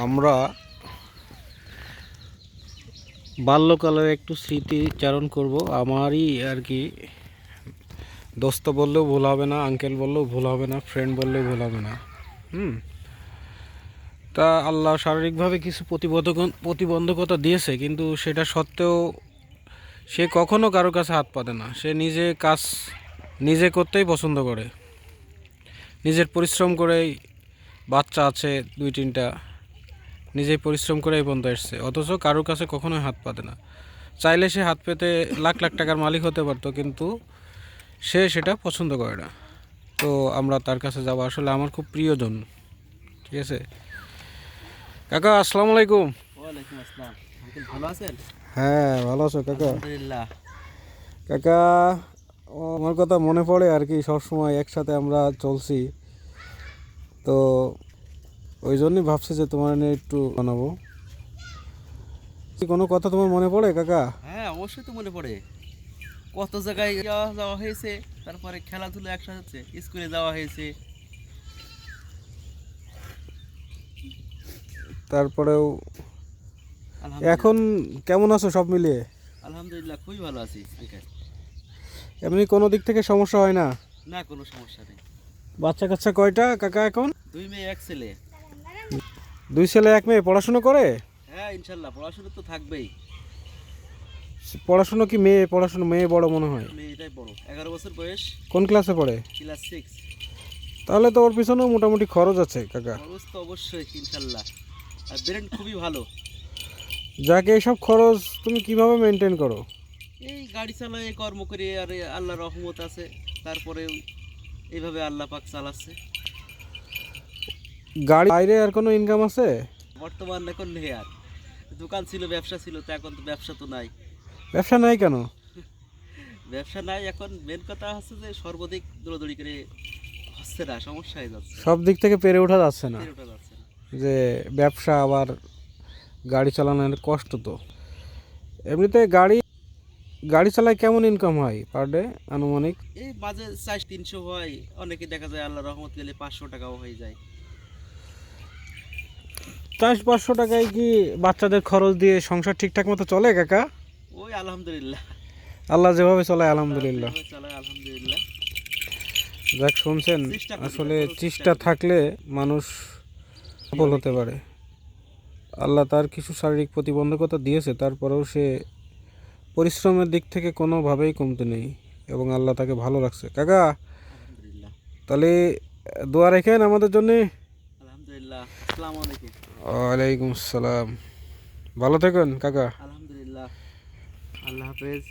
আমরা বাল্যকালের একটু স্মৃতিচারণ করব। আমারই আর কি, দোস্ত বললেও ভুল হবে না, আঙ্কেল বললেও ভুল হবে না, ফ্রেন্ড বললেও ভুল হবে না। তা আল্লাহ শারীরিকভাবে কিছু প্রতিবন্ধকতা দিয়েছে, কিন্তু সেটা সত্ত্বেও সে কখনো কারোর কাছে হাত পাতে না। সে নিজে কাজ নিজে করতেই পছন্দ করে, নিজের পরিশ্রম করেই, বাচ্চা আছে 2-3টা, নিজেই পরিশ্রম করে এই পর্যন্ত এসছে, অথচ কারোর কাছে কখনোই হাত পাতে না। চাইলে সে হাত পেতে লাখ লাখ টাকার মালিক হতে পারতো, কিন্তু সে সেটা পছন্দ করে না। তো আমরা তার কাছে যাব, আসলে আমার খুব প্রিয়জন। ঠিক আছে কাকা, আসসালামু আলাইকুম। ওয়ালাইকুম আসসালাম। আঙ্কেল ভালো আছেন? হ্যাঁ, ভালো আছো কাকা? আলহামদুলিল্লাহ। কাকা, আমার কথা মনে পড়ে আর কি, সবসময় একসাথে আমরা চলছি, তো ওই জন্যই ভাবছি যে তোমার নিয়ে একটু বানাবো। কোনো কথা তোমার মনে পড়ে কাকা? হ্যাঁ, অবশ্যই তো মনে পড়ে। কত জায়গায় যাওয়া যাওয়া হয়েছে, তারপরে খেলাধুলা একসাথে হচ্ছে, স্কুলে যাওয়া হয়েছে। তারপরেও এখন আলহামদুলিল্লাহ। কেমন আছো সব মিলিয়ে? আলহামদুলিল্লাহ, খুবই ভালো আছি আঙ্কেল। এমনি কোনো দিক থেকে সমস্যা হয় না? না, কোনো সমস্যা নেই। বাচ্চা কাচ্চা কয়টা কাকা এখন? 2 মেয়ে 1 ছেলে। 2 ছেলে 1 মেয়ে, পড়াশুনো করে? হ্যাঁ, ইনশাল্লাহ পড়াশোনা তো থাকবেই। পড়াশুনো কি পড়াশুনো মেয়ে বড় মনে হয়? মেয়েটাই বড়, 11 বছর বয়স, কোন ক্লাসে পড়ে? ক্লাস 6। তাহলে তো ওর পিছনেও মোটামুটি খরচ আছে কাকা। খরচ তো অবশ্যই ইনশাল্লাহ, আর ব্রেন খুবই ভালো। যাকে এইসব খরচ তুমি কিভাবে মেনটেন করো? এই গাড়ি চালায়, কর্ম করে, আর আল্লাহ রহমত আছে, তারপরে এইভাবে আল্লাহ পাক চালাচ্ছে। গাড়ি বাইরে আর কোনো ইনকাম আছে? বর্তমান এখন নেই আর। দোকান ছিল, ব্যবসা ছিল, তো এখন তো ব্যবসা তো নাই। ব্যবসা নাই কেন? ব্যবসা নাই এখন, মেন কথা হচ্ছে যে সর্বাধিক দৌড়াদৌড়ি করে হচ্ছে না, সমস্যা হয়ে যাচ্ছে, সব দিক থেকে পেরে ওঠা যাচ্ছে না, পেরে ওঠা যাচ্ছে না। যে ব্যবসা আবার গাড়ি চালানোর কষ্ট তো। এমনিতে গাড়ি গাড়ি চালায় কেমন ইনকাম হয় পার ডে আনুমানিক? এই মাঝে 400-300 হয়, অনেকে দেখা যায় আল্লাহ রহমত গেলে 500 টাকাও হয়ে যায়। 400-500 টাকায় কি বাচ্চাদের খরচ দিয়ে সংসার ঠিকঠাক মতো চলে কাকা? ওই আলহামদুলিল্লাহ, আল্লাহ যেভাবে চলায় আল্লাহ আলহামদুলিল্লাহ। যেভাবে চালায় আলহামদুলিল্লাহ। যাক, শুনছেন, চেষ্টা করি, আসলে তারপরেও চেষ্টা চেষ্টা করি। থাকলে মানুষ সফল হতে পারে। আল্লাহ তার কিছু শারীরিক প্রতিবন্ধকতা দিয়েছে, তারপরেও সে পরিশ্রমের দিক থেকে কোনোভাবেই কমতে নেই, এবং আল্লাহ তাকে ভালো রাখছে কাকা। আলহামদুলিল্লাহ। তাহলে দোয়া রাখেন আমাদের জন্যে। আলহামদুলিল্লাহ, আসসালামু আলাইকুম। ওয়ালাইকুম আসসালাম। ভালো থাকেন কাকা। আলহামদুলিল্লাহ, আল্লাহ হাফেজ।